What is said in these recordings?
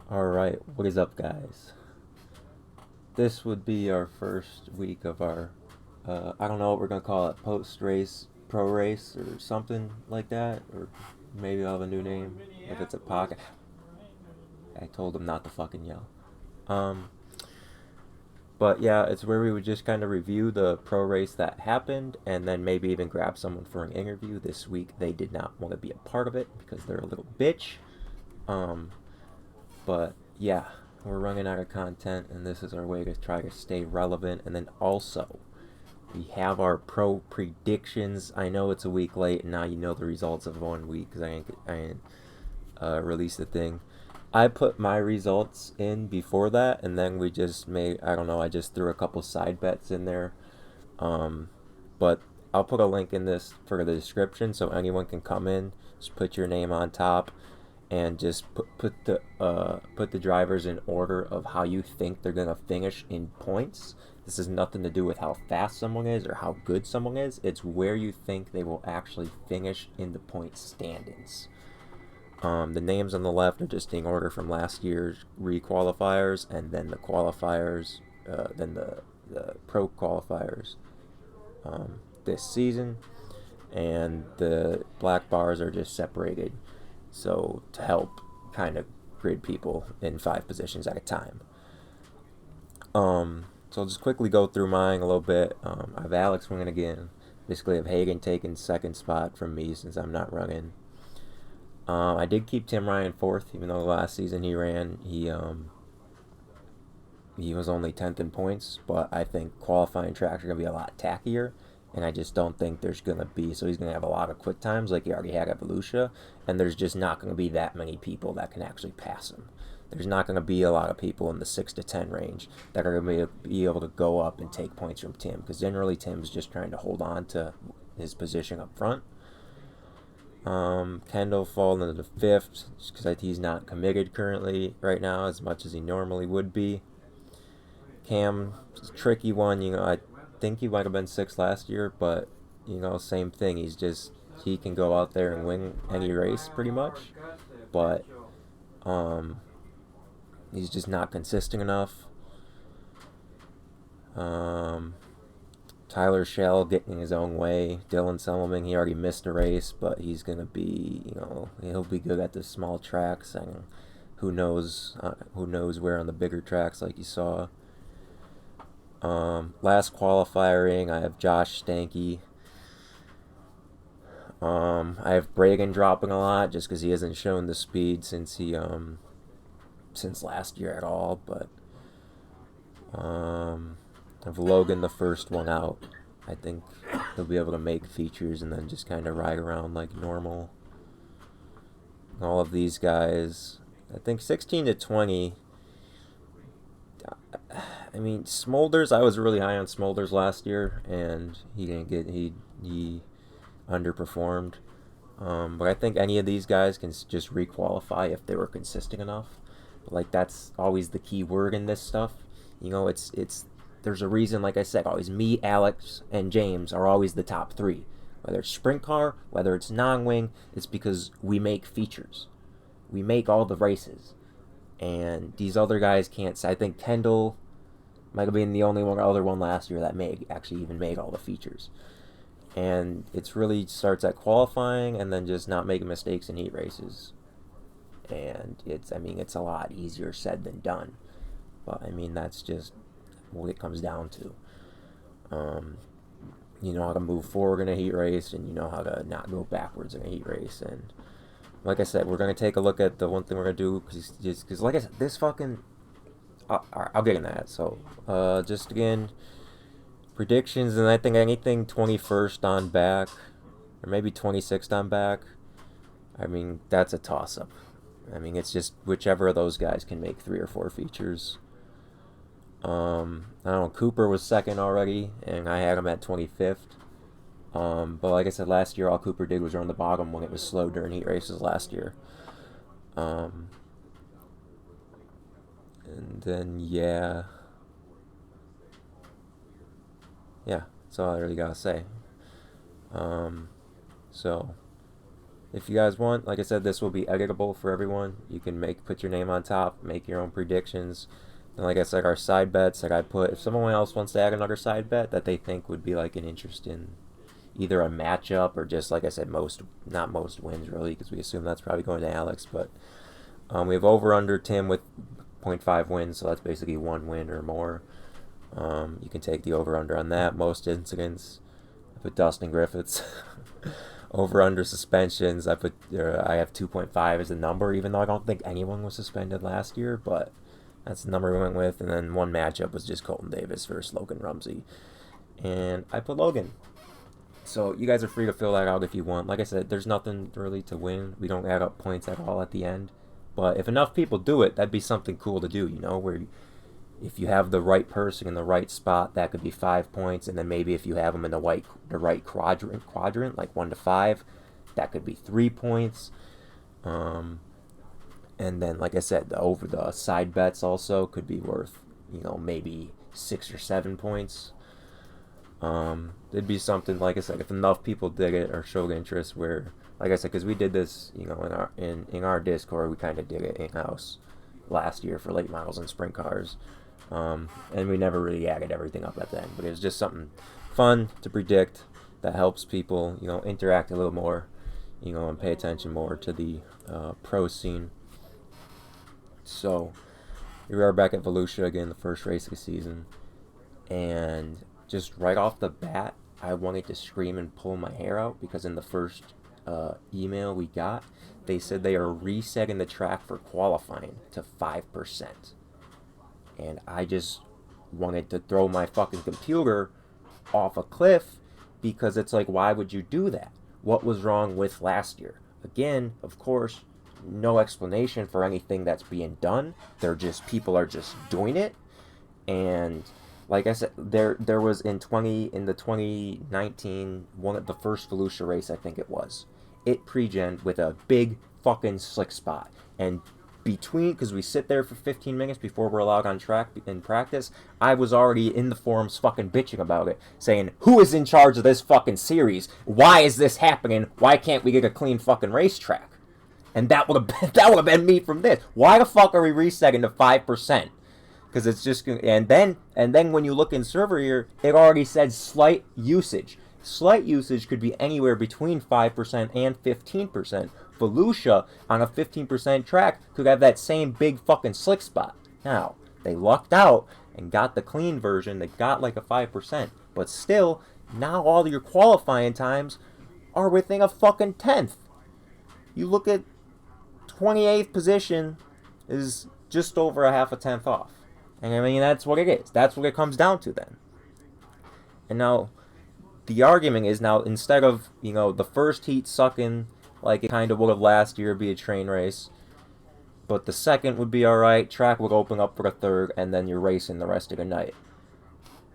Alright, what is up, guys? This would be our first week of our, I don't know what we're gonna call it, post race, pro race, or something like that, or maybe I'll have a new name if it's a podcast. I told him not to fucking yell. Um, but yeah, it's where we would just kind of review the pro race that happened and then maybe even grab someone for an interview. This week they did not want to be a part of it because they're a little bitch. Um, But yeah, we're running out of content, and this is our way to try to stay relevant. And then also, we have our pro predictions. I know it's a week late, and now you know the results of 1 week because I ain't released the thing. I put my results in before that, and then we just made, I don't know, I just threw a couple side bets in there. Um, but I'll put a link in this for the description so anyone can come in, just put your name on top, and just put the drivers in order of how you think they're gonna finish in points. This has nothing to do with how fast someone is or how good someone is. It's where you think they will actually finish in the point standings. The names on the left are just in order from last year's re-qualifiers, and then the qualifiers, then the pro qualifiers this season, and the black bars are just separated so to help kind of grid people in 5 positions at a time. So I'll just quickly go through mine a little bit. I have Alex winning again. Basically, I have Hagen taking second spot from me since I'm not running. I did keep Tim Ryan fourth, even though last season he ran. He was only 10th in points, but I think qualifying tracks are going to be a lot tackier, and I just don't think there's going to be, so he's going to have a lot of quick times like he already had at Volusia, and there's just not going to be that many people that can actually pass him. There's not going to be a lot of people in the 6 to 10 range that are going to be able to go up and take points from Tim, because generally Tim's just trying to hold on to his position up front. Kendall falling into the 5th, just because he's not committed currently right now as much as he normally would be. Cam, tricky one. I think he might have been 6th last year, but same thing. He can go out there and win any race pretty much, but he's just not consistent enough. Tyler Shell getting his own way. Dylan Selman, he already missed a race, but he's gonna be, he'll be good at the small tracks, and who knows where on the bigger tracks like you saw. Last qualifying, I have Josh Stanky. I have Bragan dropping a lot just because he hasn't shown the speed since last year at all. But I have Logan the first one out. I think he'll be able to make features and then just kind of ride around like normal. All of these guys, I think 16 to 20. I mean, Smolders, I was really high on Smolders last year, and he underperformed. But I think any of these guys can just requalify if they were consistent enough. But like that's always the key word in this stuff. It's there's a reason, like I said, always me, Alex, and James are always the top 3. Whether it's sprint car, whether it's non-wing, it's because we make features. We make all the races. And these other guys can't. I think Kendall might have been the only other one last year that actually even made all the features. And it's really starts at qualifying and then just not making mistakes in heat races. And it's a lot easier said than done. But that's just what it comes down to. You know how to move forward in a heat race, and you know how to not go backwards in a heat race. And like I said, we're going to take a look at the one thing we're going to do, because like I said, this fucking... I'll get into that. So, just again, predictions, and I think anything 21st on back, or maybe 26th on back, that's a toss-up. It's just whichever of those guys can make 3 or 4 features. I don't know, Cooper was second already, and I had him at 25th. But like I said, last year all Cooper did was run the bottom when it was slow during heat races last year. And then, yeah, that's all I really gotta say. So, If you guys want, like I said, this will be editable for everyone. You can put your name on top, make your own predictions. And like I said, our side bets, like I put, if someone else wants to add another side bet that they think would be like an interest in either a matchup or just, like I said, not most wins really, because we assume that's probably going to Alex, but we have over under Tim with 0.5 wins, so that's basically 1 win or more. You can take the over under on that. Most incidents, I put Dustin Griffiths. Over under suspensions, I have 2.5 as a number, even though I don't think anyone was suspended last year, but that's the number we went with. And then one matchup was just Colton Davis versus Logan Rumsey, and I put Logan. So you guys are free to fill that out if you want. Like I said, there's nothing really to win. We don't add up points at all at the end. But if enough people do it, that'd be something cool to do, where if you have the right person in the right spot, that could be 5 points. And then maybe if you have them in the right quadrant, like 1 to 5, that could be 3 points. And then, like I said, over the side bets also could be worth, maybe 6 or 7 points. It'd be something, like I said, if enough people did it or showed interest, where, like I said, because we did this, in our Discord, we kind of did it in-house last year for late models and sprint cars. And we never really added everything up at the end, but it was just something fun to predict that helps people, interact a little more, and pay attention more to the pro scene. So here we are back at Volusia again, the first race of the season, and just right off the bat, I wanted to scream and pull my hair out, because in the first email we got, they said they are resetting the track for qualifying to 5%. And I just wanted to throw my fucking computer off a cliff, because it's like, why would you do that? What was wrong with last year? Again, of course, no explanation for anything that's being done. People are just doing it. And like I said, there was in the 2019 one of the first Volusia race, I think it was. It pre-gen with a big fucking slick spot, and because we sit there for 15 minutes before we're allowed on track in practice, I was already in the forums fucking bitching about it, saying, who is in charge of this fucking series? Why is this happening? Why can't we get a clean fucking racetrack? And that would have been me from this. Why the fuck are we resetting to 5%? Because it's just, and then when you look in server here, it already said slight usage. Slight usage could be anywhere between 5% and 15%. Volusia on a 15% track could have that same big fucking slick spot. Now, they lucked out and got the clean version. They got like a 5%. But still, now all your qualifying times are within a fucking 10th. You look at 28th position is just over a half a tenth off. And I mean, that's what it is. That's what it comes down to then. And now, the argument is now, instead of, the first heat sucking like it kind of would have last year, be a train race, but the second would be alright, track would open up for the third, and then you're racing the rest of the night.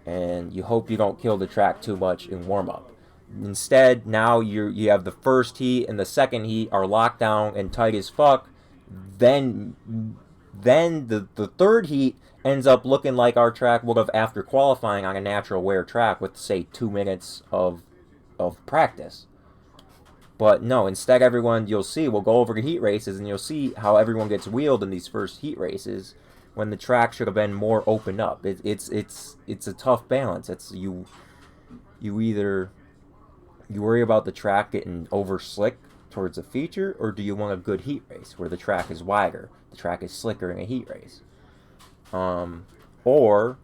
And you hope you don't kill the track too much in warm-up. Instead, now you have the first heat and the second heat are locked down and tight as fuck. Then the third heat ends up looking like our track would have after qualifying on a natural wear track with, say, 2 minutes of practice. But no, instead you'll see, we'll go over the heat races, and you'll see how everyone gets wheeled in these first heat races when the track should have been more open up. It's a tough balance. It's you worry about the track getting over slick towards a feature, or do you want a good heat race where the track is wider, the track is slicker in a heat race? Or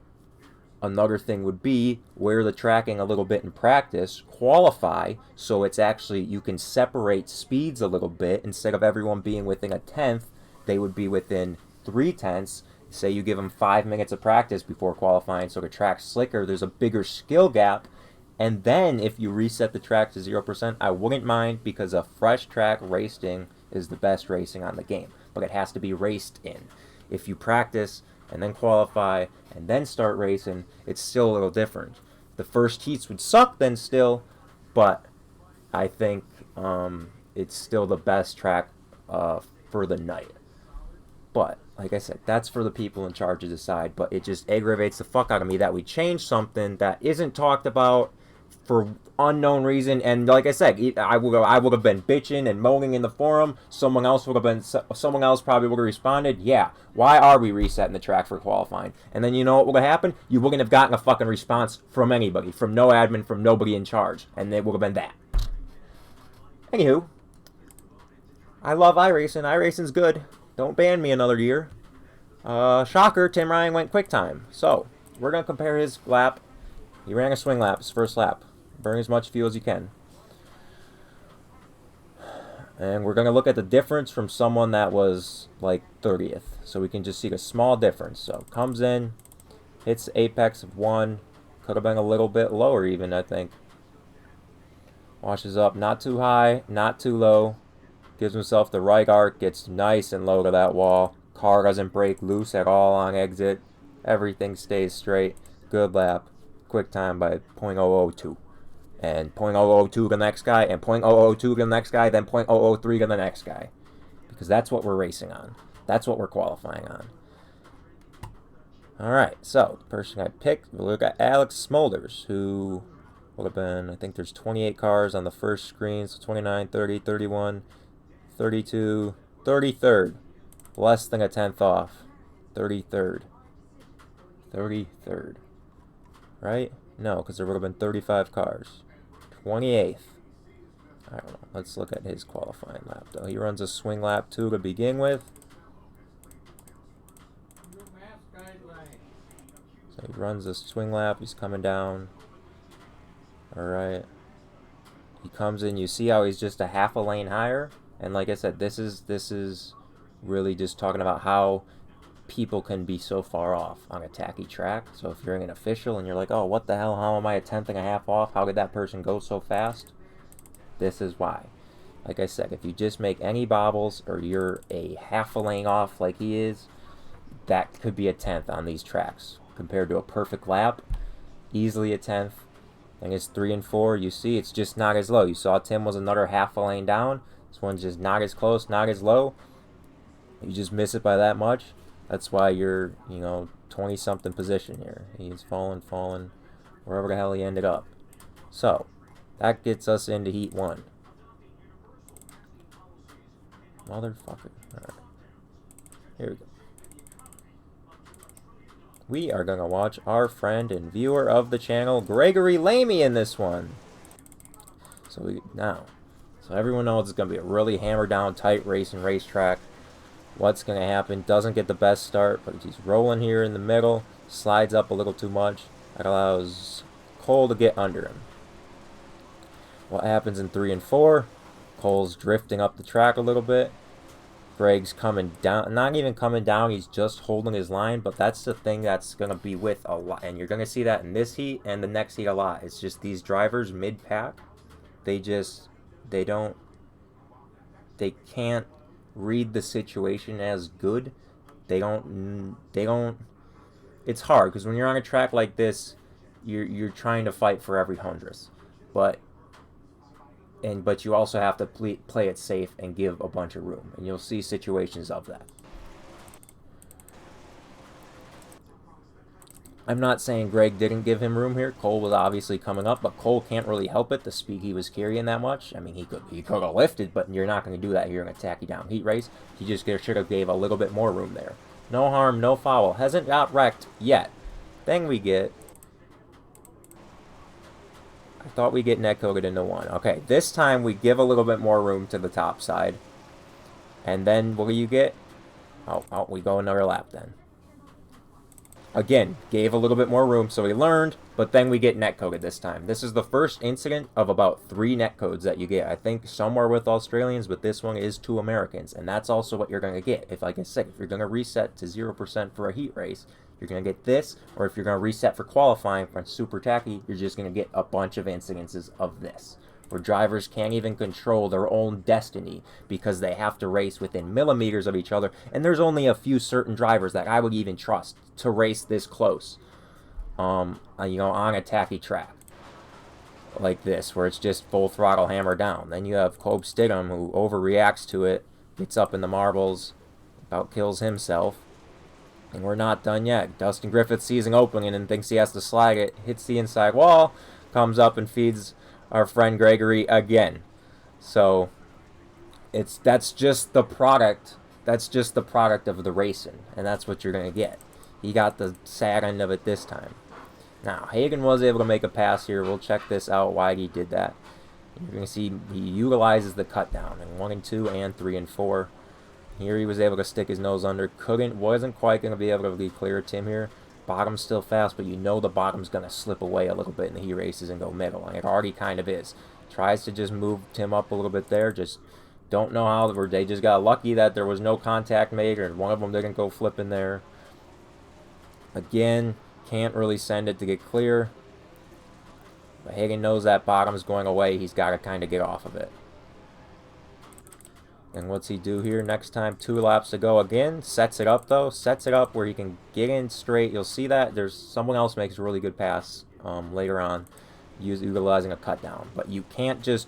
another thing would be wear the tracking a little bit in practice, qualify, so it's actually, you can separate speeds a little bit. Instead of everyone being within a tenth, they would be within 3/10. Say you give them 5 minutes of practice before qualifying, so the track's slicker, there's a bigger skill gap. And then if you reset the track to 0%, I wouldn't mind, because a fresh track raced in is the best racing on the game. But it has to be raced in. If you practice and then qualify and then start racing, it's still a little different. The first heats would suck then still, but I think it's still the best track for the night. But like I said, that's for the people in charge to decide. But it just aggravates the fuck out of me that we changed something that isn't talked about for unknown reason. And like I said, I would have been bitching and moaning in the forum. Someone else probably would have responded, yeah, why are we resetting the track for qualifying? And then you know what would have happened? You wouldn't have gotten a fucking response from anybody, from no admin, from nobody in charge, and it would have been that. Anywho, I love iRacing. iRacing's good. Don't ban me another year. Shocker, Tim Ryan went quick time. So, we're going to compare his lap. He ran a swing lap, his first lap. Burn as much fuel as you can. And we're going to look at the difference from someone that was like 30th. So we can just see the small difference. So, comes in, hits the apex of 1. Could have been a little bit lower even, I think. Washes up, not too high, not too low. Gives himself the right arc, gets nice and low to that wall. Car doesn't break loose at all on exit. Everything stays straight. Good lap. Quick time by .002. And .002 to the next guy, and .002 to the next guy, then .003 to the next guy. Because that's what we're racing on. That's what we're qualifying on. Alright, so the person I picked, we'll look at Alex Smolders, who would have been, I think there's 28 cars on the first screen, so 29, 30, 31, 32, 33rd. Less than a tenth off. 33rd. 33rd. Right? No, because there would have been 35 cars. 28th. I don't know. Let's look at his qualifying lap, though. He runs a swing lap 2 to begin with. So he runs a swing lap. He's coming down. Alright. He comes in. You see how he's just a half a lane higher? And like I said, this is really just talking about how people can be so far off on a tacky track. So if you're an official and you're like, oh, what the hell, how am I a tenth and a half off? How did that person go so fast? This is why. Like I said, if you just make any bobbles or you're a half a lane off like he is, that could be a tenth on these tracks. Compared to a perfect lap, easily a tenth. I think it's 3 and 4. You see, it's just not as low. You saw Tim was another half a lane down. This one's just not as close, not as low. You just miss it by that much. That's why you're, 20-something position here. He's fallen, wherever the hell he ended up. So, that gets us into Heat 1. Motherfucker. Alright. Here we go. We are going to watch our friend and viewer of the channel, Gregory Lamy, in this one. So everyone knows it's going to be a really hammered down, tight racetrack. What's going to happen? Doesn't get the best start, but he's rolling here in the middle. Slides up a little too much. That allows Cole to get under him. What happens in 3 and 4? Cole's drifting up the track a little bit. Greg's coming down. Not even coming down. He's just holding his line. But that's the thing that's going to be with a lot. And you're going to see that in this heat and the next heat a lot. It's just these drivers mid-pack. They can't read the situation as good. They don't it's hard because when you're on a track like this, you're trying to fight for every hundredth, but you also have to play it safe and give a bunch of room, and you'll see situations of that. I'm not saying Greg didn't give him room here. Cole was obviously coming up, but Cole can't really help it, the speed he was carrying that much. I mean, he could have lifted, but you're not going to do that here in a tacky down heat race. He just should have gave a little bit more room there. No harm, no foul. Hasn't got wrecked yet. Then we get... I thought we get netcoded into 1. Okay, this time we give a little bit more room to the top side. And then what do you get? Oh, we go another lap then. Again, gave a little bit more room, so we learned, but then we get netcoded this time. This is the first incident of about 3 netcodes that you get. I think somewhere with Australians, but this one is 2 Americans, and that's also what you're going to get. If, like I said, if you're going to reset to 0% for a heat race, you're going to get this, or if you're going to reset for qualifying for super tacky, you're just going to get a bunch of incidences of this, where drivers can't even control their own destiny because they have to race within millimeters of each other, and there's only a few certain drivers that I would even trust to race this close, on a tacky track like this, where it's just full throttle hammer down. Then you have Cobe Stidham, who overreacts to it, gets up in the marbles, about kills himself, and we're not done yet. Dustin Griffith sees an opening and thinks he has to slide it, hits the inside wall, comes up and feeds our friend Gregory again. So that's just the product. That's just the product of the racing, and that's what you're gonna get. He got the sad end of it this time. Now Hagen was able to make a pass here. We'll check this out why he did that. You're gonna see he utilizes the cut down in 1 and 2 and 3 and 4. Here he was able to stick his nose under. Wasn't quite gonna be able to be clear Tim here. Bottom's still fast, but you know the bottom's gonna slip away a little bit in the heat races and go middle, and it already kind of is. Tries to just move Tim up a little bit there. Just don't know how they just got lucky that there was no contact made, or one of them didn't go flipping there. Again, can't really send it to get clear. But Hagen knows that bottom's going away. He's got to kind of get off of it. And what's he do here? Next time, 2 laps to go again. Sets it up, though. Sets it up where he can get in straight. You'll see that. There's someone else makes a really good pass later on, utilizing a cut down. But you can't just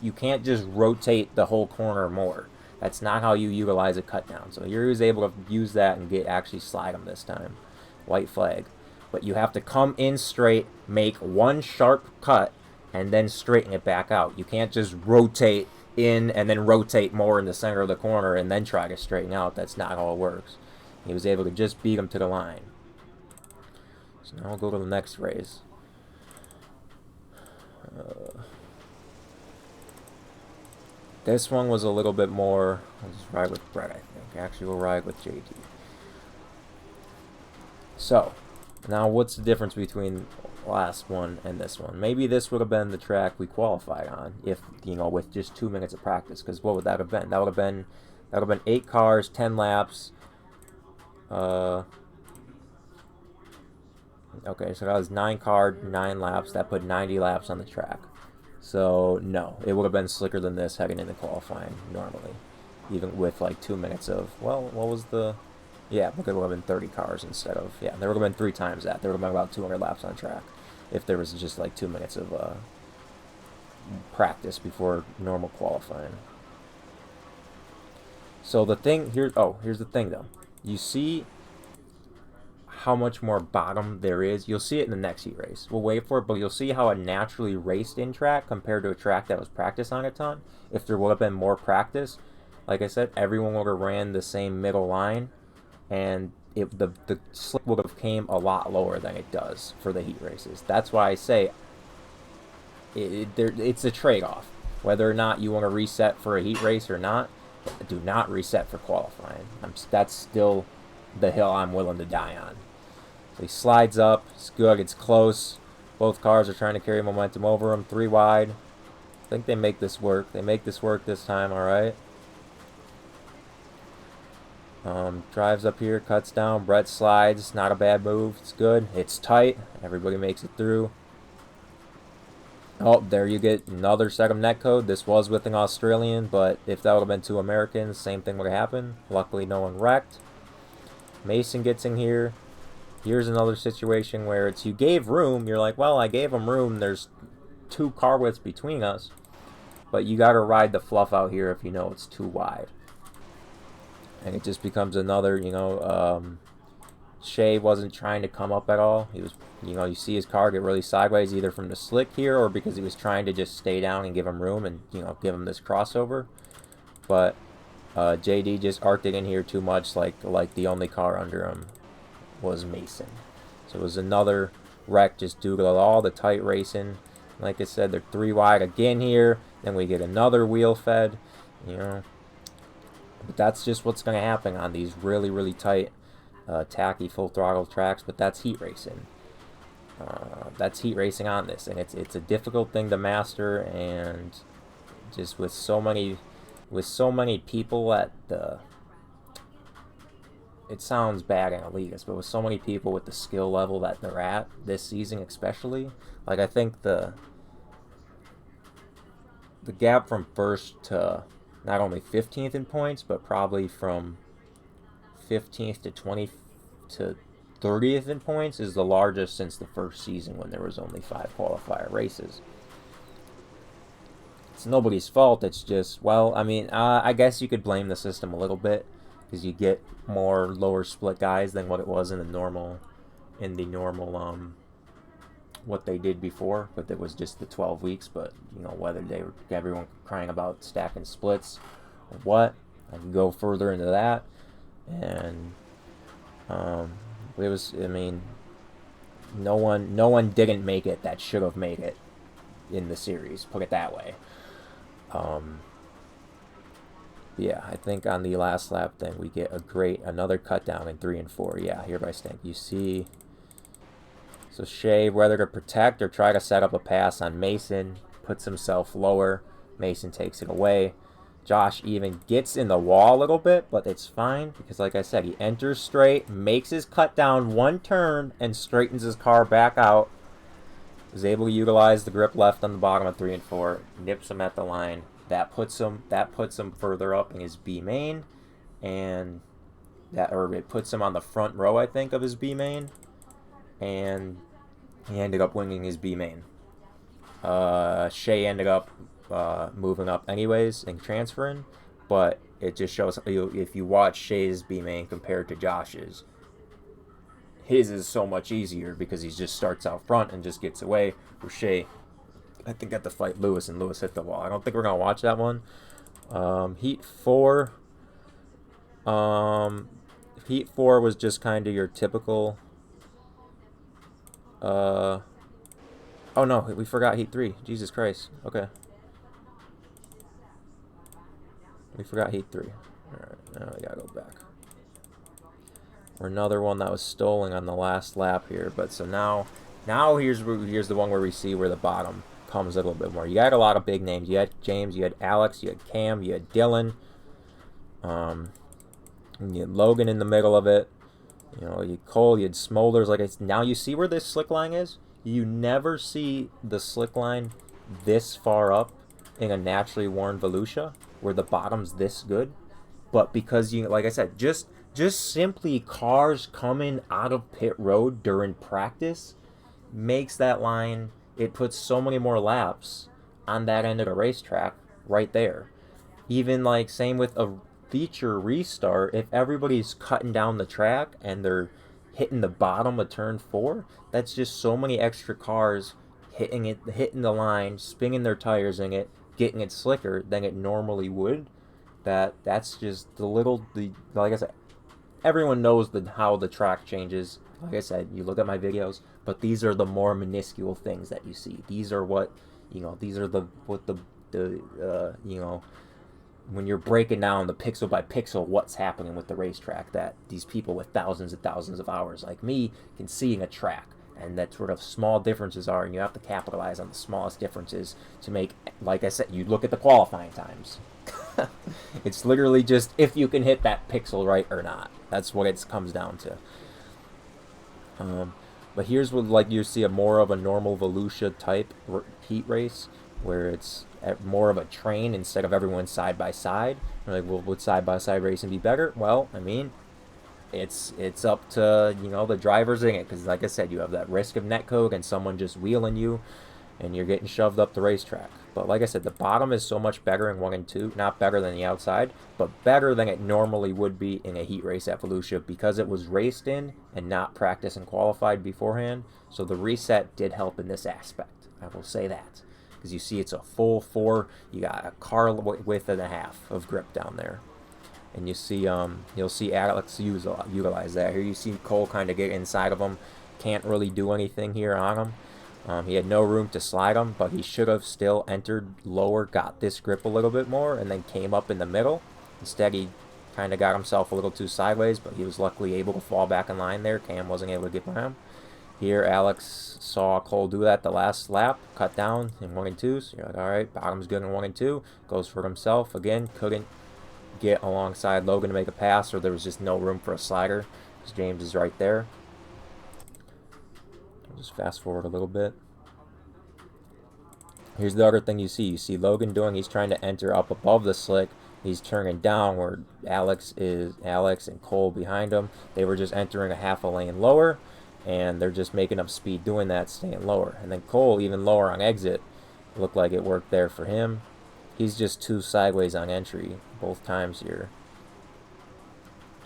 rotate the whole corner more. That's not how you utilize a cut down. So here he was able to use that and actually slide him this time. White flag. But you have to come in straight, make one sharp cut, and then straighten it back out. You can't just rotate in and then rotate more in the center of the corner and then try to straighten out. That's not how it works. He was able to just beat him to the line. So now we'll go to the next race. This one was a little bit more... I'll just ride with Brett, I think. Actually, we'll ride with JD. So, now what's the difference between last one and this one? Maybe this would have been the track we qualified on if, you know, with just 2 minutes of practice. Because what would that have been? That would have been 8 cars, 10 laps. Okay, so that was 9 cars, 9 laps. That put 90 laps on the track. So, no, it would have been slicker than this heading into qualifying normally. Even with like 2 minutes of, well, what was the... Yeah, it would have been 30 cars instead of... Yeah, there would have been 3 times that. There would have been about 200 laps on track if there was just like 2 minutes of practice before normal qualifying. So the thing here... Oh, here's the thing though. You see how much more bottom there is. You'll see it in the next heat race. We'll wait for it, but you'll see how a naturally raced in track compared to a track that was practiced on a ton. If there would have been more practice, like I said, everyone would have ran the same middle line, and the slip would have came a lot lower than it does for the heat races. That's why I say it's a trade-off. Whether or not you want to reset for a heat race or not, do not reset for qualifying. That's still the hill I'm willing to die on. So he slides up. It's good. It's close. Both cars are trying to carry momentum over him. 3 wide. I think they make this work. They make this work this time, all right. Drives up here, cuts down. Brett slides. Not a bad move. It's good. It's tight. Everybody makes it through. Oh, there you get another set of net code. This was with an Australian, but if that would have been 2 Americans, same thing would have happened. Luckily, no one wrecked. Mason gets in here. Here's another situation where it's you gave room. You're like, well, I gave him room. There's 2 car widths between us. But you got to ride the fluff out here if you know it's too wide. And it just becomes another, you know, Shea wasn't trying to come up at all. He was, you know, you see his car get really sideways either from the slick here or because he was trying to just stay down and give him room and, you know, give him this crossover. But JD just arced it in here too much, like the only car under him was Mason. So it was another wreck just due to all the tight racing. Like I said, they're 3 wide again here. Then we get another wheel fed, you know. But that's just what's going to happen on these really, really tight, tacky, full throttle tracks. But that's heat racing. That's heat racing on this, and it's a difficult thing to master. And just with so many people at the, it sounds bad and elitist, but with so many people with the skill level that they're at this season, especially, like I think the gap from first to not only 15th in points, but probably from 15th to 20th to 30th in points is the largest since the first season when there was only 5 qualifier races. It's nobody's fault. It's just, well, I mean, I guess you could blame the system a little bit because you get more lower split guys than what it was in the normal what they did before, but it was just the 12 weeks. But you know, whether they were everyone crying about stacking splits or what, I can go further into that. And it was, I mean, no one didn't make it that should have made it in the series. Put it that way. Yeah, I think on the last lap then we get another cut down in 3 and 4. Yeah, hereby stank. You see, so Shea, whether to protect or try to set up a pass on Mason, puts himself lower. Mason takes it away. Josh even gets in the wall a little bit, but it's fine because, like I said, he enters straight, makes his cut down one turn, and straightens his car back out. Is able to utilize the grip left on the bottom of 3 and 4, nips him at the line. That puts him further up in his B main, and it puts him on the front row, I think, of his B main, and he ended up winning his B main. Shea ended up moving up anyways and transferring, but it just shows if you watch Shea's B main compared to Josh's, his is so much easier because he just starts out front and just gets away. Where Shea, I think, got to fight Lewis, and Lewis hit the wall. I don't think we're gonna watch that one. Heat 4. Heat 4 was just kind of your typical. Oh no, we forgot Heat 3. Jesus Christ. Okay. We forgot Heat 3. Alright, now we gotta go back. Or another one that was stolen on the last lap here. But so now here's the one where we see where the bottom comes a little bit more. You had a lot of big names. You had James, you had Alex, you had Cam, you had Dylan. You had Logan in the middle of it. You know, you had Cole, you had Smolders. Now you see where this slick line is? You never see the slick line this far up in a naturally worn Volusia where the bottom's this good. But because like I said, just simply cars coming out of pit road during practice makes that line, it puts so many more laps on that end of the racetrack right there. Even like same with a feature restart, if everybody's cutting down the track and they're hitting the bottom of turn 4, that's just so many extra cars hitting the line, spinning their tires in it, getting it slicker than it normally would. That's just like I said, everyone knows how the track changes. Like I said, you look at my videos, but these are the more minuscule things that you see. These are what, these are when you're breaking down the pixel by pixel what's happening with the racetrack, that these people with thousands and thousands of hours like me can see in a track, and that sort of small differences are, and you have to capitalize on the smallest differences to make, like I said, you look at the qualifying times. It's literally just if you can hit that pixel right or not. That's what it comes down to. But here's what, like, you see more of a normal Volusia type heat race where it's more of a train instead of everyone side by side. You're like, well, would side by side racing be better? Well, I mean, it's up to the drivers in it, because like I said, you have that risk of netcode and someone just wheeling you, and you're getting shoved up the racetrack. But like I said, the bottom is so much better in 1 and 2. Not better than the outside, but better than it normally would be in a heat race at Volusia, because it was raced in and not practiced and qualified beforehand. So the reset did help in this aspect. I will say that. Because you see it's a full 4. You got a car width and a half of grip down there. And you see, you'll see Alex utilize that. Here you see Cole kind of get inside of him. Can't really do anything here on him. He had no room to slide him, but he should have still entered lower, got this grip a little bit more, and then came up in the middle. Instead, he kind of got himself a little too sideways, but he was luckily able to fall back in line there. Cam wasn't able to get by him. Here, Alex saw Cole do that the last lap, cut down in 1 and 2. So you're like, all right, bottom's good in 1 and 2. Goes for himself. Again, couldn't get alongside Logan to make a pass, or there was just no room for a slider, because James is right there. I'll just fast forward a little bit. Here's the other thing you see. You see Logan he's trying to enter up above the slick. He's turning down where Alex and Cole behind him. They were just entering a half a lane lower, and they're just making up speed doing that, staying lower. And then Cole, even lower on exit, looked like it worked there for him. He's just too sideways on entry both times here.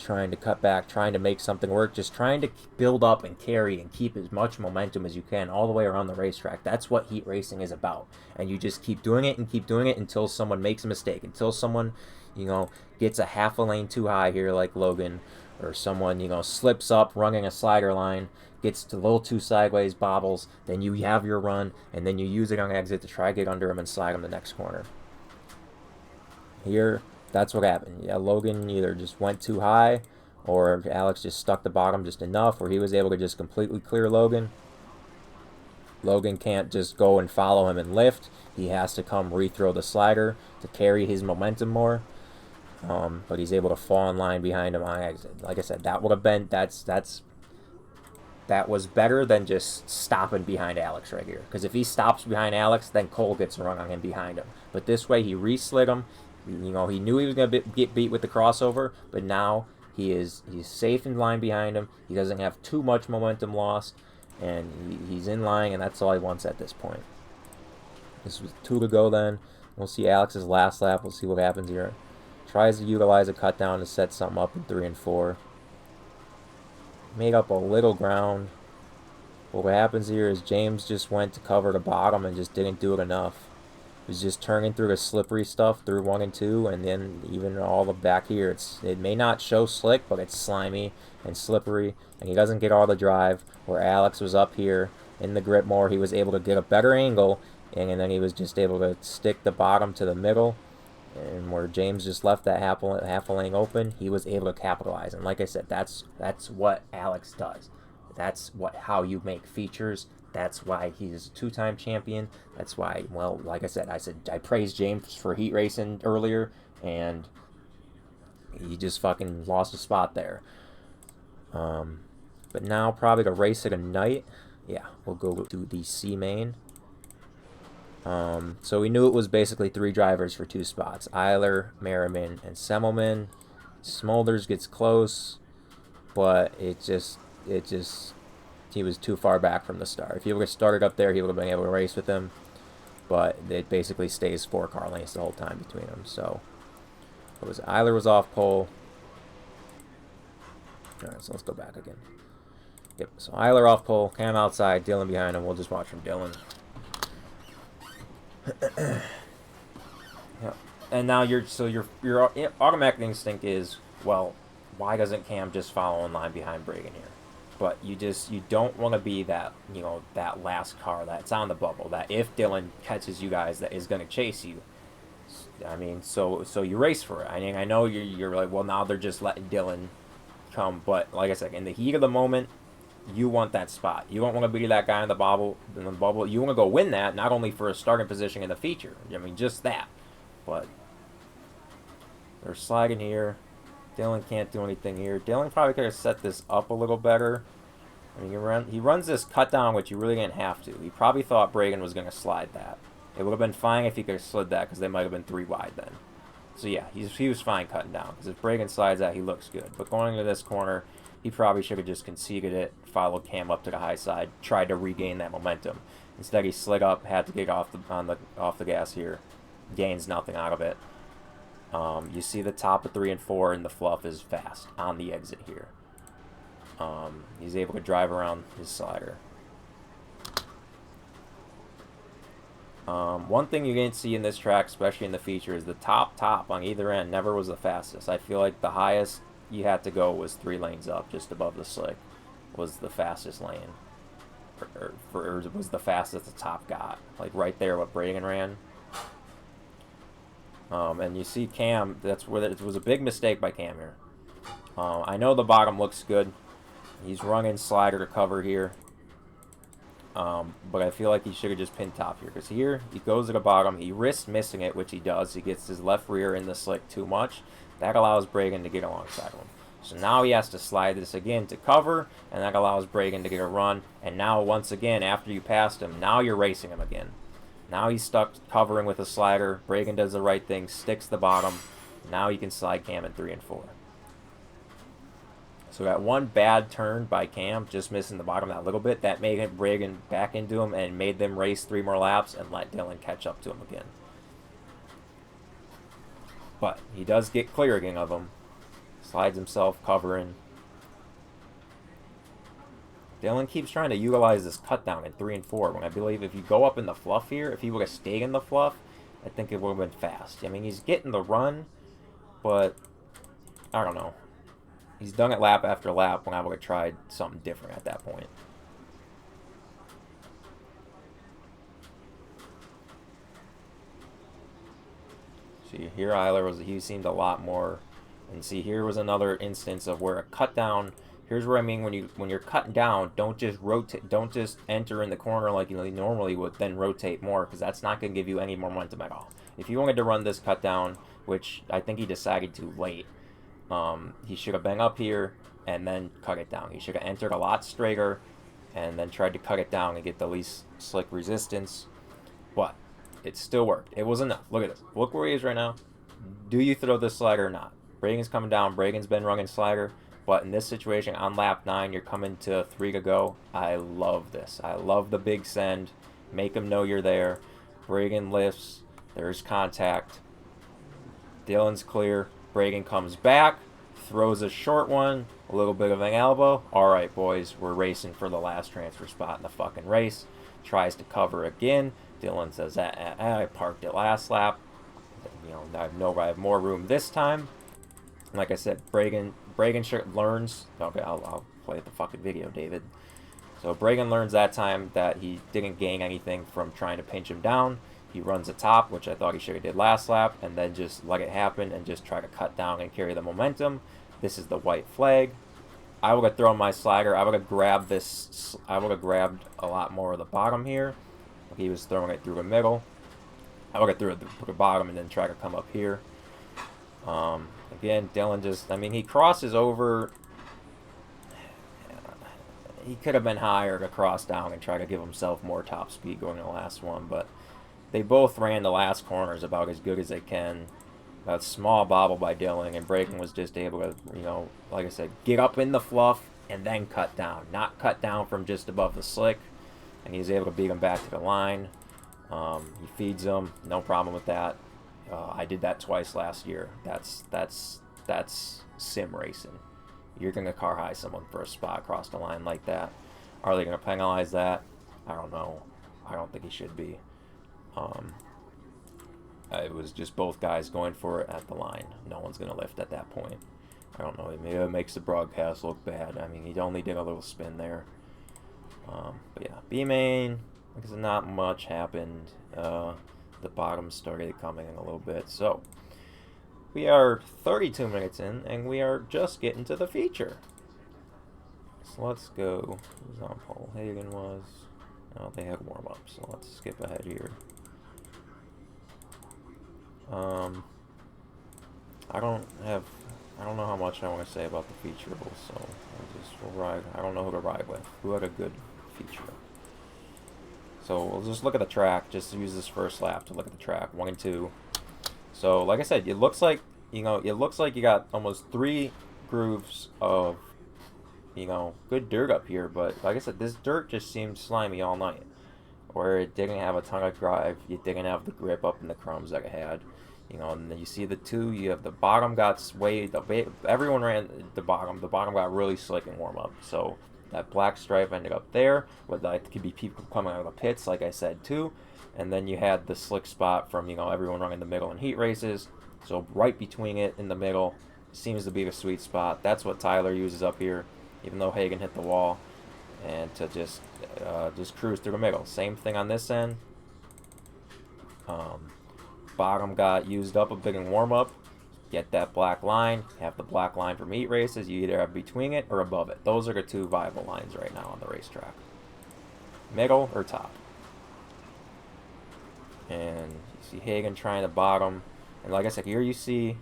trying to cut back, trying to make something work, just trying to build up and carry and keep as much momentum as you can all the way around the racetrack. That's what heat racing is about. And you just keep doing it and keep doing it until someone makes a mistake, until someone, gets a half a lane too high here like Logan, or someone, slips up running a slider line, gets a little too sideways, bobbles, then you have your run, and then you use it on exit to try to get under him and slide him the next corner. Here, that's what happened. Yeah, Logan either just went too high, or Alex just stuck the bottom just enough where he was able to just completely clear Logan. Logan can't just go and follow him and lift. He has to come rethrow the slider to carry his momentum more. But he's able to fall in line behind him on exit. Like I said, that would have been that was better than just stopping behind Alex right here. Because if he stops behind Alex, then Cole gets a run on him behind him. But this way, he re-slid him. He knew he was going to get beat with the crossover, but now he's safe in line behind him. He doesn't have too much momentum loss, and he's in line, and that's all he wants at this point. This was 2 to go then. We'll see Alex's last lap. We'll see what happens here. Tries to utilize a cut down to set something up in 3 and 4. Made up a little ground. But what happens here is James just went to cover the bottom and just didn't do it enough. He was just turning through the slippery stuff through 1 and 2, and then even all the back here. It may not show slick, but it's slimy and slippery, and he doesn't get all the drive. Where Alex was up here in the grip more, he was able to get a better angle, and then he was just able to stick the bottom to the middle. And where James just left that half a lane open, he was able to capitalize. And like I said, that's what Alex does. That's how you make features. That's why he's a 2-time champion. That's why, well, like I said I praised James for heat racing earlier, and he just fucking lost a spot there. But now probably the race of the night. Yeah, we'll go to the C main. So we knew it was basically 3 drivers for 2 spots. Eiler, Merriman, and Semmelman. Smolders gets close, but he was too far back from the start. If he would have started up there, he would have been able to race with him, but it basically stays 4 car lengths the whole time between them. So Eiler was off pole. Alright, so let's go back again. Yep, so Eiler off pole, Cam outside, Dylan behind him. We'll just watch from Dylan. Yep. And now your automatic instinct is, well, why doesn't Cam just follow in line behind Bragan here? But you don't want to be that that last car that's on the bubble, that if Dylan catches you guys, that is going to chase you. I mean, so you race for it. I mean, I know you're like, well, now they're just letting Dylan come, but like I said, in the heat of the moment, you want that spot. You don't want to be that guy in the bubble. You want to go win that, not only for a starting position in the feature. I mean, just that. But they're sliding here. Dylan can't do anything here. Dylan probably could have set this up a little better. I mean, he runs this cut down, which you really didn't have to. He probably thought Bragan was going to slide that. It would have been fine if he could have slid that, because they might have been 3 wide then. So yeah, he was fine cutting down, because if Bragan slides that, he looks good. But going into this corner, he probably should have just conceded it, followed Cam up to the high side, tried to regain that momentum. Instead, he slid up, had to get off the gas here. Gains nothing out of it. You see the top of 3 and 4, and the fluff is fast on the exit here. He's able to drive around his slider. One thing you didn't see in this track, especially in the feature, is the top on either end never was the fastest. I feel like the highest you had to go was 3 lanes up, just above the slick, was the fastest lane. Or was the fastest the top got. Like right there what Bragan ran. And you see Cam, that's where it was a big mistake by Cam here. I know the bottom looks good. He's running slider to cover here. But I feel like he should have just pinned top here. Because here, he goes to the bottom. He risks missing it, which he does. He gets his left rear in the slick too much. That allows Bragan to get alongside him. So now he has to slide this again to cover, and that allows Bragan to get a run. And now, once again, after you passed him, now you're racing him again. Now he's stuck covering with a slider. Bragan does the right thing, sticks the bottom. Now he can slide Cam in 3 and 4. So that one bad turn by Cam, just missing the bottom that little bit, that made him Bragan back into him and made them race 3 more laps and let Dylan catch up to him again. But he does get clear again of him. Slides himself, covering. Dylan keeps trying to utilize this cut down in 3 and 4, when I believe if you go up in the fluff here, if he would have stayed in the fluff, I think it would have been fast. I mean, he's getting the run, but I don't know. He's done it lap after lap when I would have tried something different at that point. See, here Eiler he seemed a lot more. And see, here was another instance of where a cut down. Here's where I mean when you're cutting down, don't just rotate, don't just enter in the corner like you normally would, then rotate more, because that's not going to give you any momentum at all. If you wanted to run this cut down, which I think he decided too late, he should have been up here and then cut it down. He should have entered a lot straighter and then tried to cut it down and get the least slick resistance. But it still worked. It was enough. Look at this. Look where he is right now. Do you throw this slider or not? Bragan's coming down. Bragan's been running slider. But in this situation, on lap 9, you're coming to 3 to go. I love this. I love the big send. Make him know you're there. Bragan lifts. There's contact. Dylan's clear. Bragan comes back. Throws a short one. A little bit of an elbow. All right, boys. We're racing for the last transfer spot in the fucking race. Tries to cover again. Dylan says, I parked it last lap. You know, I have more room this time. Like I said, Bragan learns. Okay, I'll play the fucking video, David. So Bragan learns that time that he didn't gain anything from trying to pinch him down. He runs the top, which I thought he should have did last lap, and then just let it happen and just try to cut down and carry the momentum. This is the white flag. I would have thrown my slider. I would have grabbed this. I would have grabbed a lot more of the bottom here. He was throwing it through the middle. I would have threw it through the bottom and then try to come up here. Again, Dylan just, I mean, he crosses over. He could have been higher to cross down and try to give himself more top speed going in the last one, but they both ran the last corners about as good as they can. A small bobble by Dylan, and Bragan was just able to, like I said, get up in the fluff and then cut down. Not cut down from just above the slick, and he's able to beat him back to the line. He feeds him, no problem with that. I did that twice last year. That's sim racing. You're going to car high someone for a spot across the line like that. Are they going to penalize that? I don't know. I don't think he should be. It was just both guys going for it at the line. No one's going to lift at that point. I don't know. Maybe it makes the broadcast look bad. I mean, he only did a little spin there. But yeah, B-main, because not much happened. The bottom started coming in a little bit. So, we are 32 minutes in, and we are just getting to the feature. So let's go. Who's on pole? Hagen was. Oh, they had warm-up, so let's skip ahead here. I don't know how much I want to say about the feature rules, so we'll ride. I don't know who to ride with. Who had a good feature? So we'll just look at the track. Just use this first lap to look at the track. 1 and 2. So like I said, it looks like you got almost 3 grooves of good dirt up here. But like I said, this dirt just seemed slimy all night, where it didn't have a ton of drive. It didn't have the grip up in the crumbs that it had. And then you see the 2. You have the bottom got swayed. Everyone ran the bottom. The bottom got really slick in warm up. So that black stripe ended up there. But that could be people coming out of the pits, like I said too. And then you had the slick spot from everyone running the middle in heat races. So right between it in the middle seems to be the sweet spot. That's what Tyler uses up here, even though Hagen hit the wall, and to just cruise through the middle. Same thing on this end. Bottom got used up a bit in warm-up. Get that black line. Have the black line from heat races. You either have between it or above it. Those are the 2 viable lines right now on the racetrack. Middle or top. And you see Hagen trying to bottom. And like I said, here you see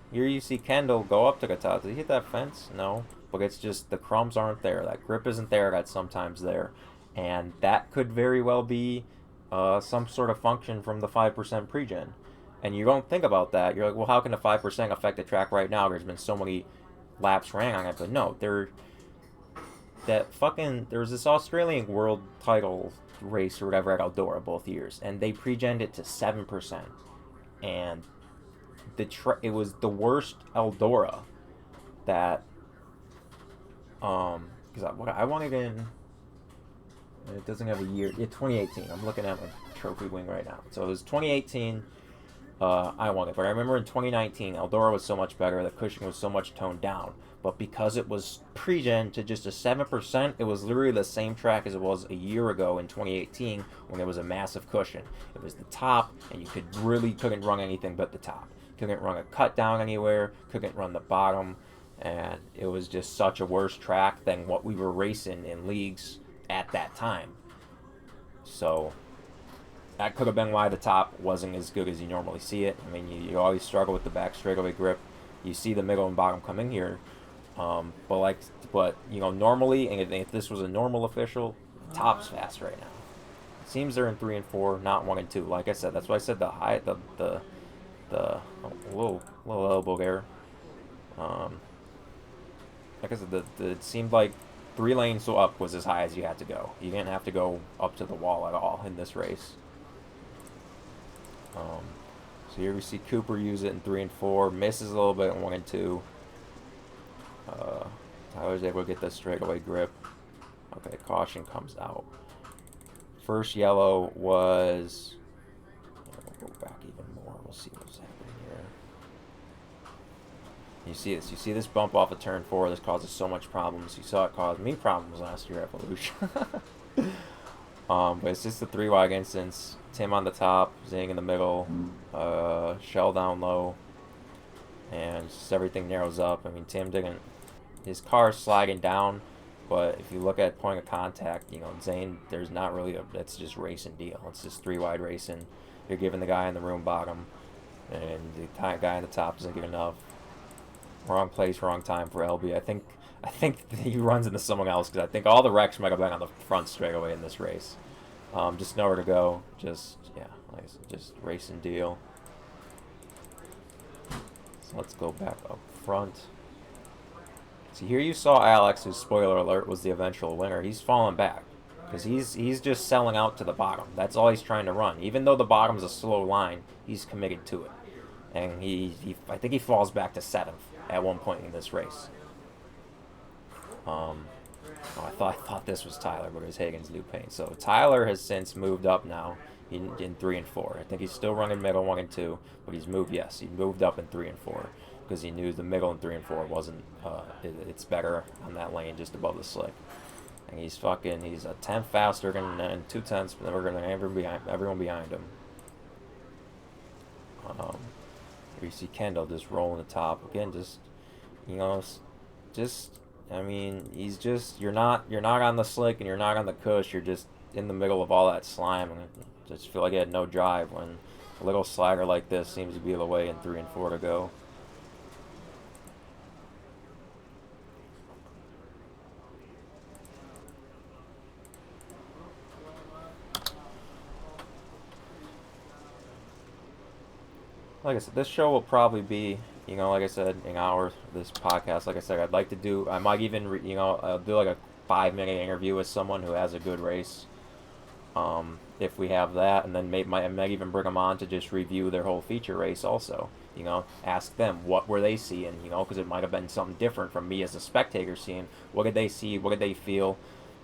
Kendall go up to the top. Did he hit that fence? No. But it's just the crumbs aren't there. That grip isn't there. That's sometimes there. And that could very well be some sort of function from the 5% pregen. And you don't think about that. You're like, well, how can the 5% affect the track right now? There's been so many laps ran on it. But no, there was this Australian world title race or whatever at Eldora both years. And they pregened it to 7%. And it was the worst Eldora that because I won it in. It doesn't have a year. Yeah, 2018. I'm looking at my trophy wing right now. So it was 2018. I won it, but I remember in 2019, Eldora was so much better. The cushion was so much toned down. But because it was pre-gen to just a 7%, it was literally the same track as it was a year ago in 2018 when there was a massive cushion. It was the top, and you couldn't run anything but the top. Couldn't run a cut down anywhere. Couldn't run the bottom, and it was just such a worse track than what we were racing in leagues at that time. So that could have been why the top wasn't as good as you normally see it. I mean, you always struggle with the back straightaway grip. You see the middle and bottom coming here, but normally, and if this was a normal official, top's fast right now. It seems they're in 3 and 4, not 1 and 2. Like I said, that's why I said little elbow there. Like I said, it seemed like 3 lanes up was as high as you had to go. You didn't have to go up to the wall at all in this race. So here we see Cooper use it in 3 and 4, misses a little bit in 1 and 2. Tyler's able to get the straightaway grip. Okay, caution comes out. First yellow was. We'll go back even more. We'll see what's happening here. You see this? You see this bump off of turn 4? This causes so much problems. You saw it cause me problems last year at Volusia. But it's just the 3 wide instance. Tim on the top, Zing in the middle, Shell down low, and just everything narrows up. I mean, Tim didn't. His car's sliding down, but if you look at point of contact, Zane, there's not really that's just racing deal. It's just 3 wide racing. You're giving the guy in the room bottom, and the guy on the top doesn't get enough. Wrong place, wrong time for LB. I think he runs into someone else because I think all the wrecks might have been on the front straightaway in this race. Just nowhere to go. Just racing deal. So let's go back up front. See, here you saw Alex, whose spoiler alert was the eventual winner. He's falling back because he's just selling out to the bottom. That's all he's trying to run. Even though the bottom's a slow line, he's committed to it. And I think he falls back to 7th at one point in this race. I thought this was Tyler, but it was Hagen's new paint. So Tyler has since moved up now in 3 and 4. I think he's still running middle 1 and 2, but he moved up in 3 and 4 because he knew the middle in 3 and 4 wasn't. It's better on that lane just above the slick. And he's a 10th faster and 2 tenths, but we're gonna everyone behind him. Here you see Kendall just rolling the top again. I mean, you're not on the slick and you're not on the cush. You're just in the middle of all that slime, and I just feel like he had no drive when a little slagger like this seems to be the way in 3 and 4 to go. Like I said, this show will probably be, like I said, an hour. This podcast, like I said, I'd like to do. I might even, I'll do like a 5-minute interview with someone who has a good race. If we have that, and then I might even bring them on to just review their whole feature race. Also, ask them what were they seeing, because it might have been something different from me as a spectator seeing. What did they see? What did they feel?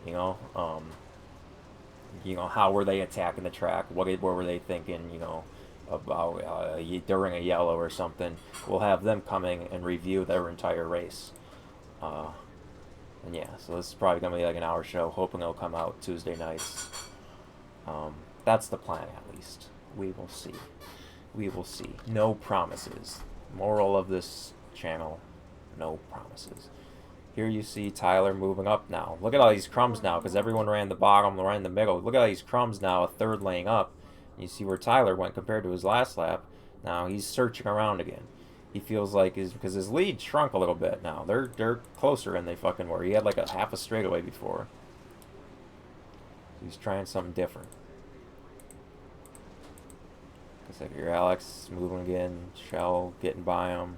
How were they attacking the track? What were they thinking? About during a yellow or something. We'll have them coming and review their entire race. And yeah, so this is probably going to be like an hour show, hoping it'll come out Tuesday nights. That's the plan, at least. We will see. We will see. No promises. Moral of this channel, no promises. Here you see Tyler moving up now. Look at all these crumbs now, because everyone ran the bottom, ran the middle. Look at all these crumbs now, a third lane up. You see where Tyler went compared to his last lap. Now he's searching around again. He feels like because his lead shrunk a little bit now. They're closer than they fucking were. He had like a half a straightaway before. He's trying something different. Looks like here Alex moving again. Shell getting by him.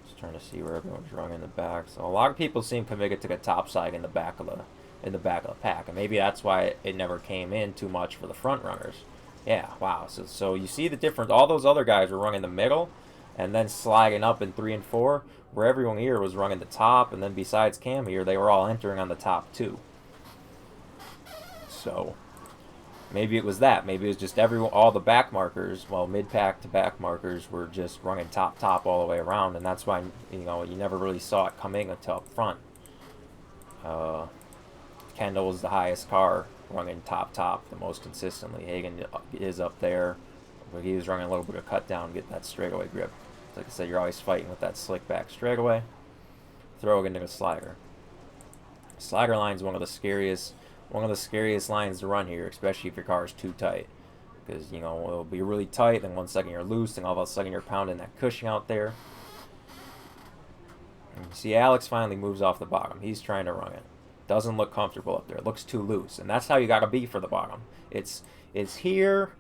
Just trying to see where everyone's running in the back. So a lot of people seem committed to the top side in the back of the pack, and maybe that's why it never came in too much for the front runners. Yeah, wow. So you see the difference. All those other guys were running the middle, and then sliding up in 3 and 4, where everyone here was running the top, and then besides Cam here, they were all entering on the top too. So maybe it was that. Maybe it was just everyone, all the back markers, well, mid-pack to back markers were just running top all the way around, and that's why, you know, you never really saw it coming until up front. Kendall was the highest car running top the most consistently. Hagen is up there, but he was running a little bit of cut down to get that straightaway grip. Like I said, you're always fighting with that slick back straightaway. Throw it into a slider. Slider line is one of the scariest lines to run here, especially if your car is too tight. Because, you know, it'll be really tight, then 1 second you're loose, and all of a sudden you're pounding that cushion out there. And you see Alex finally moves off the bottom. He's trying to run it. Doesn't look comfortable up there. It looks too loose. And that's how you got to be for the bottom. It's here,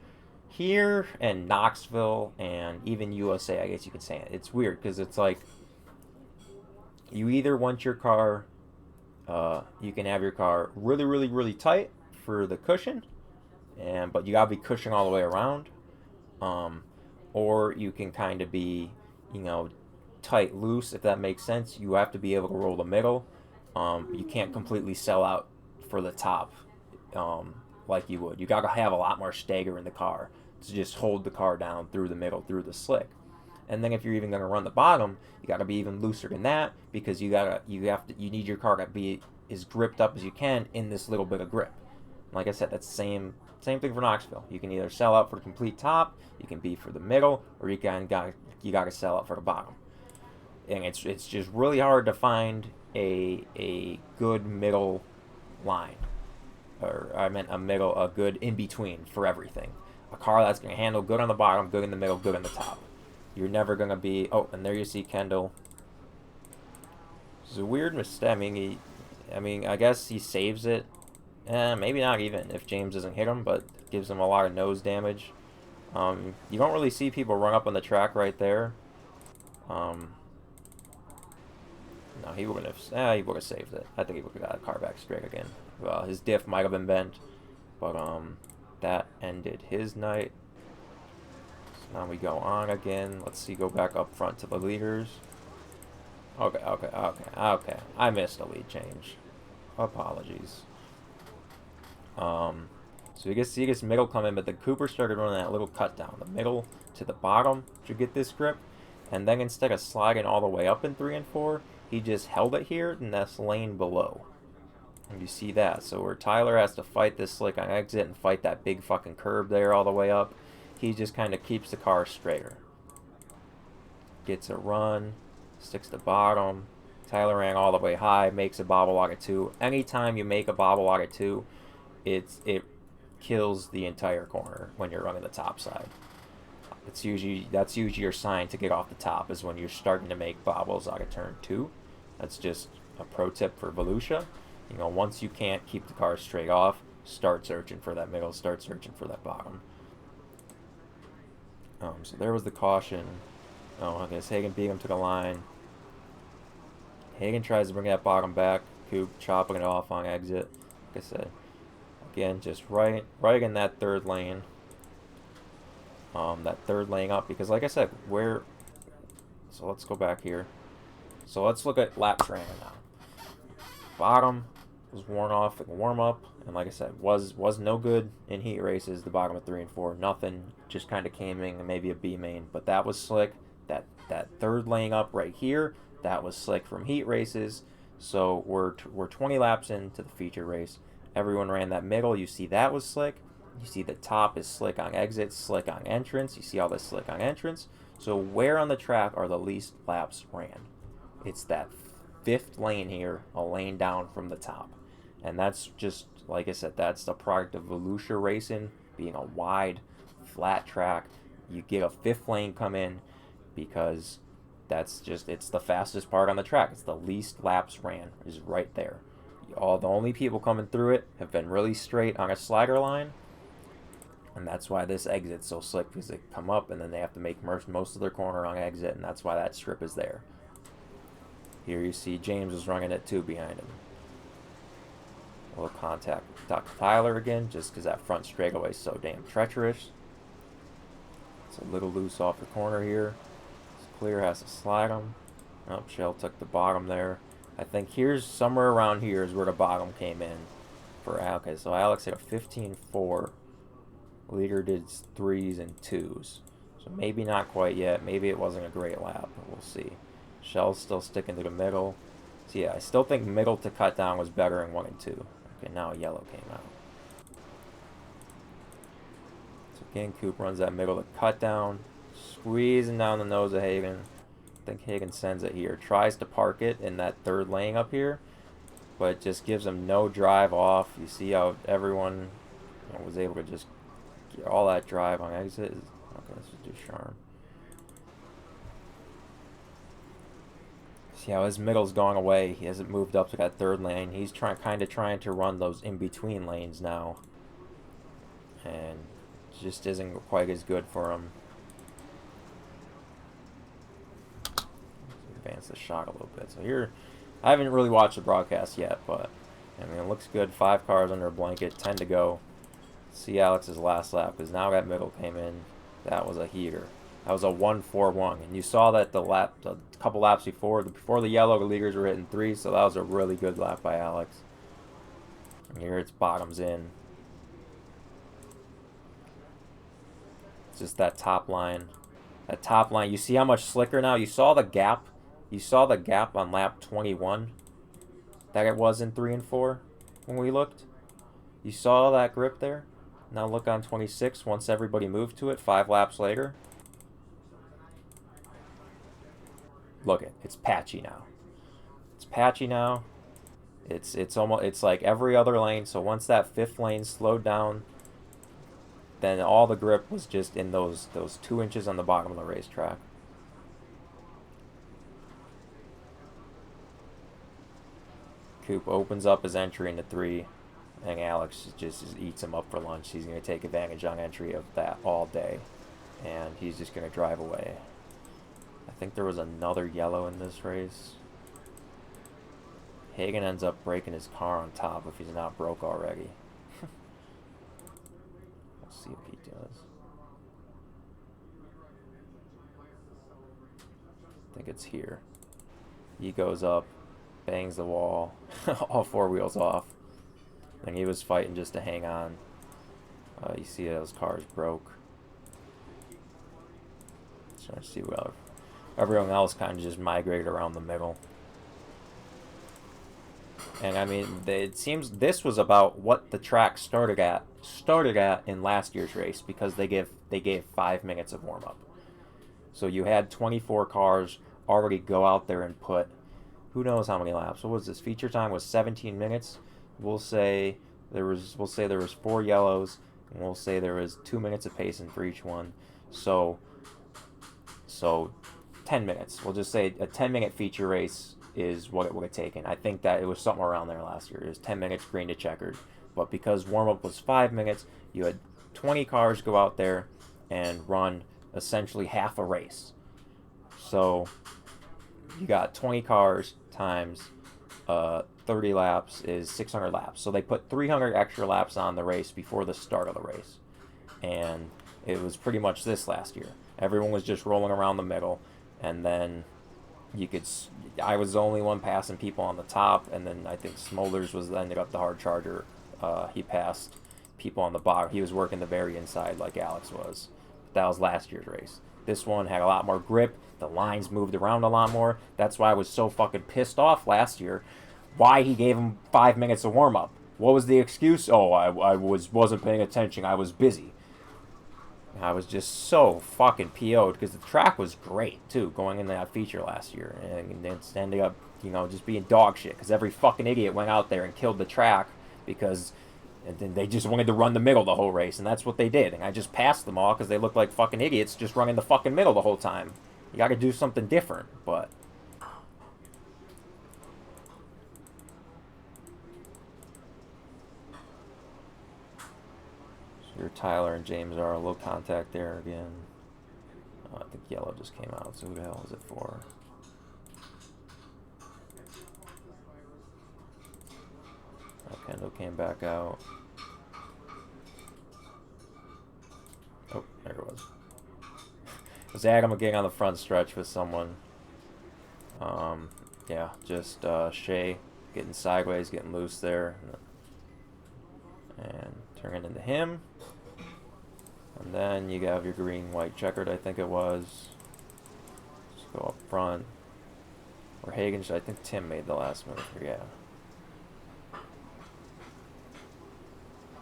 and Knoxville, and even USA, I guess you could say it. It's weird, because it's like, you either want your car, you can have your car really tight for the cushion, but you got to be cushioning all the way around. Or you can kind of be, you know, tight, loose, if that makes sense. You have to be able to roll the middle. You can't completely sell out for the top like you would. You got to have a lot more stagger in the car to just hold the car down through the middle, through the slick. And then if you're even going to run the bottom, you got to be even looser than that, because you need your car to be as gripped up as you can in this little bit of grip. Like I said, that's the same thing for Knoxville. You can either sell out for the complete top, you can be for the middle, or you got to sell out for the bottom. And it's just really hard to find a good middle line, or I meant a good in between for everything. A car that's going to handle good on the bottom, good in the middle, good on the top. You're never going to be... Oh, and there you see Kendall. It's a weird mistake. I mean, I guess he saves it. Maybe not even if James doesn't hit him, but gives him a lot of nose damage. You don't really see people run up on the track right there. No, he wouldn't have... he would have saved it. I think he would have got the car back straight again. Well, his diff might have been bent, but that ended his night. Now we go on again. Let's see, go back up front to the leaders. Okay. I missed a lead change. Apologies. So you can see this middle come in, but the Cooper started running that little cut down. The middle to the bottom to get this grip. And then instead of sliding all the way up in 3 and 4, he just held it here in this lane below. And you see that. So where Tyler has to fight this slick on exit and fight that big fucking curb there all the way up, he just kind of keeps the car straighter. Gets a run, sticks to bottom. Tyler ran all the way high, makes a bobble lock at 2. Anytime you make a bobble lock at 2, it kills the entire corner when you're running the top side. That's usually your sign to get off the top, is when you're starting to make bobbles out of turn 2. That's just a pro tip for Volusia. You know, once you can't keep the car straight off, start searching for that middle, start searching for that bottom. So there was the caution. Oh, I guess Hagen beat him to the line. Hagen tries to bring that bottom back. Coop chopping it off on exit. Like I said, again, just right in that third lane. That third lane up, because like I said, so let's go back here. So let's look at lap training now. Bottom was worn off in warm up, and like I said, was no good in heat races. The bottom of 3 and 4, nothing, just kind of came in, and maybe a B main, but that was slick. That third lane up right here, that was slick from heat races. So we're 20 laps into the feature race. Everyone ran that middle. You see that was slick. You see the top is slick on exit, slick on entrance. You see all this slick on entrance. So where on the track are the least laps ran? It's that 5th lane here, a lane down from the top. And that's just, like I said, that's the product of Volusia racing, being a wide, flat track. You get a 5th lane come in because it's the fastest part on the track. It's the least laps ran, is right there. The only people coming through it have been really straight on a slider line. And that's why this exit's so slick, because they come up and then they have to make most of their corner on exit, and that's why that strip is there. Here you see James is running it 2 behind him. We'll contact Dr. Tyler again, just because that front straightaway is so damn treacherous. It's a little loose off the corner here. Let's clear, has to slide him. Oh, Shell took the bottom there. I think here's somewhere around here is where the bottom came in for Alex. Okay, so Alex hit a 15.4. Leader did 3s and 2s. So maybe not quite yet. Maybe it wasn't a great lap, but we'll see. Shell's still sticking to the middle. So yeah, I still think middle to cut down was better in 1 and 2. Okay, now yellow came out. So again, Coop runs that middle to cut down. Squeezing down the nose of Hagen. I think Hagen sends it here. Tries to park it in that third lane up here, but it just gives him no drive off. You see how everyone was able to just get all that drive on exit. Okay, let's just do Charm. See how his middle's going away. He hasn't moved up to that third lane. He's kind of trying to run those in-between lanes now. And just isn't quite as good for him. Advance the shot a little bit. So here, I haven't really watched the broadcast yet, but I mean, it looks good. 5 cars under a blanket, 10 to go. See Alex's last lap, because now that middle came in. That was a heater. That was a 1-4-1, and you saw that a couple laps before the yellow, the leaders were hitting 3, so that was a really good lap by Alex. And here it's bottoms in. It's just that top line. That top line, you see how much slicker now? You saw the gap. You saw the gap on lap 21 that it was in 3 and 4 when we looked. You saw that grip there? Now look on 26 once everybody moved to it 5 laps later. Look it, it's patchy now. It's patchy now. It's like every other lane. So once that 5th lane slowed down, then all the grip was just in those 2 inches on the bottom of the racetrack. Coop opens up his entry into 3. And Alex just eats him up for lunch. He's going to take advantage on entry of that all day. And he's just going to drive away. I think there was another yellow in this race. Hagen ends up breaking his car on top if he's not broke already. We'll see what he does. I think it's here. He goes up, bangs the wall, all 4 wheels off. And he was fighting just to hang on. You see those cars broke. Trying to see what everyone else kind of just migrated around the middle. And I mean, it seems this was about what the track started at in last year's race, because they gave 5 minutes of warm up. So you had 24 cars already go out there and put who knows how many laps. What was this? Feature time was 17 minutes. We'll say there was 4 yellows, and we'll say there was 2 minutes of pacing for each one. So 10 minutes. We'll just say a 10-minute feature race is what it would have taken. I think that it was something around there last year. It was 10 minutes green to checkered. But because warm-up was 5 minutes, you had 20 cars go out there and run essentially half a race. So you got 20 cars times 30 laps is 600 laps. So they put 300 extra laps on the race before the start of the race. And it was pretty much this last year. Everyone was just rolling around the middle, and then I was the only one passing people on the top, and then I think Smolders ended up the hard charger. He passed people on the bottom. He was working the very inside like Alex was. That was last year's race. This one had a lot more grip. The lines moved around a lot more. That's why I was so fucking pissed off last year. Why he gave him 5 minutes of warm-up. What was the excuse? Oh, I wasn't paying attention. I was busy. I was just so fucking PO'd because the track was great, too, going into that feature last year. And it ended up, just being dog shit because every fucking idiot went out there and killed the track because then they just wanted to run the middle the whole race, and that's what they did. And I just passed them all because they looked like fucking idiots just running the fucking middle the whole time. You got to do something different, but... Your Tyler and James are a low contact there again. Oh, I think yellow just came out, so who the hell is it for? Oh, Kendall came back out. Oh, there it was. Zach, I'm getting on the front stretch with someone. Yeah, just Shay getting sideways, getting loose there. And turning into him. And then you have your green-white checkered, I think it was. Just go up front. Or Hagen, I think Tim made the last move here,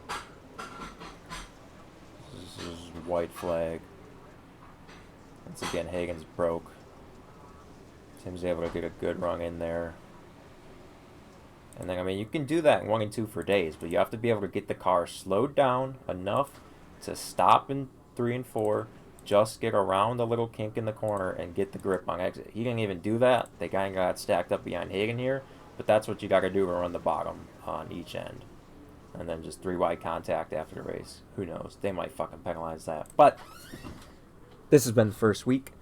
yeah. This is white flag. Once again, Hagen's broke. Tim's able to get a good rung in there. And then, I mean, you can do that in 1 and 2 for days, but you have to be able to get the car slowed down enough to stop in 3 and 4, just get around the little kink in the corner and get the grip on exit. He didn't even do that. They kind of got stacked up behind Hagen here, but that's what you got to do to run the bottom on each end. And then just 3 wide contact after the race. Who knows? They might fucking penalize that. But this has been the first week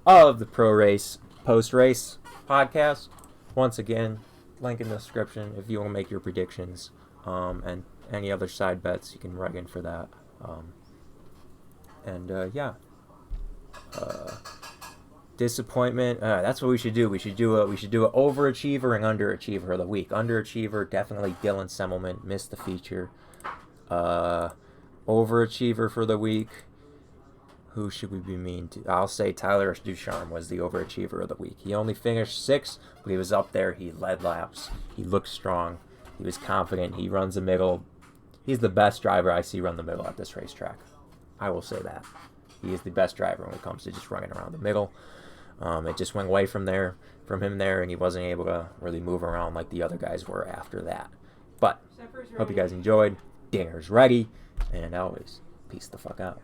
of the Pro Race Post-Race podcast. Once again, link in the description if you want to make your predictions. And any other side bets, you can write in for that. Yeah. Disappointment. That's what we should do. We should do a overachiever and underachiever of the week. Underachiever, definitely Dylan Semmelman, missed the feature. Overachiever for the week. Who should we be mean to? I'll say Tyler Ducharme was the overachiever of the week. He only finished 6th, but he was up there. He led laps. He looked strong. He was confident. He runs the middle. He's the best driver I see run the middle at this racetrack. I will say that. He is the best driver when it comes to just running around the middle. It just went away from him there, and he wasn't able to really move around like the other guys were after that. But hope you guys enjoyed. Dinner's ready, and always peace the fuck out.